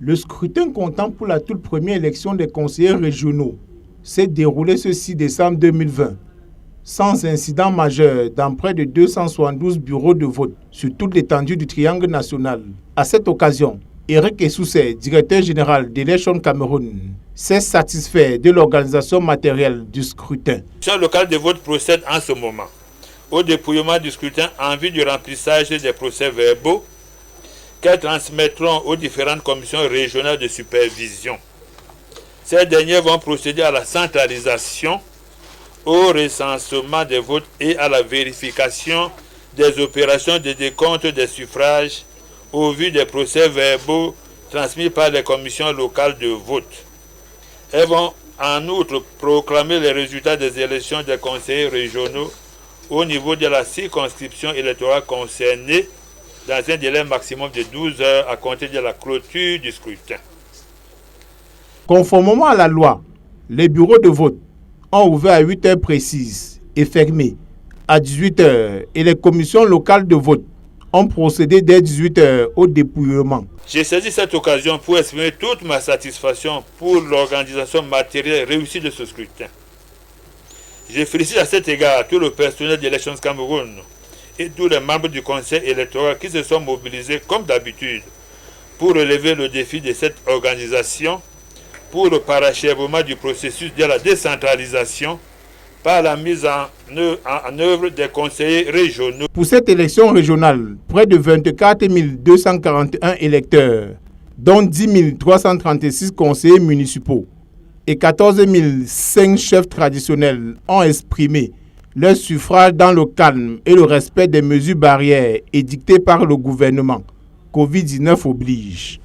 Le scrutin comptant pour la toute première élection des conseillers régionaux s'est déroulé ce 6 décembre 2020, sans incident majeur dans près de 272 bureaux de vote sur toute l'étendue du triangle national. À cette occasion, Eric Essoussé, directeur général d'Election Cameroun, s'est satisfait de l'organisation matérielle du scrutin. Le local de vote procède en ce moment au dépouillement du scrutin en vue du remplissage des procès-verbaux qu'elles transmettront aux différentes commissions régionales de supervision. Ces dernières vont procéder à la centralisation, au recensement des votes et à la vérification des opérations de décompte des suffrages au vu des procès-verbaux transmis par les commissions locales de vote. Elles vont en outre proclamer les résultats des élections des conseillers régionaux au niveau de la circonscription électorale concernée dans un délai maximum de 12 heures à compter de la clôture du scrutin. Conformément à la loi, les bureaux de vote ont ouvert à 8 heures précises et fermé à 18 heures et les commissions locales de vote ont procédé dès 18 heures au dépouillement. J'ai saisi cette occasion pour exprimer toute ma satisfaction pour l'organisation matérielle réussie de ce scrutin. Je félicite à cet égard tout le personnel d'Election Cameroun et tous les membres du conseil électoral qui se sont mobilisés comme d'habitude pour relever le défi de cette organisation pour le parachèvement du processus de la décentralisation par la mise en œuvre des conseillers régionaux. Pour cette élection régionale, près de 24 241 électeurs, dont 10 336 conseillers municipaux et 14 005 chefs traditionnels ont exprimé leur suffrage dans le calme et le respect des mesures barrières édictées par le gouvernement. Covid-19 oblige.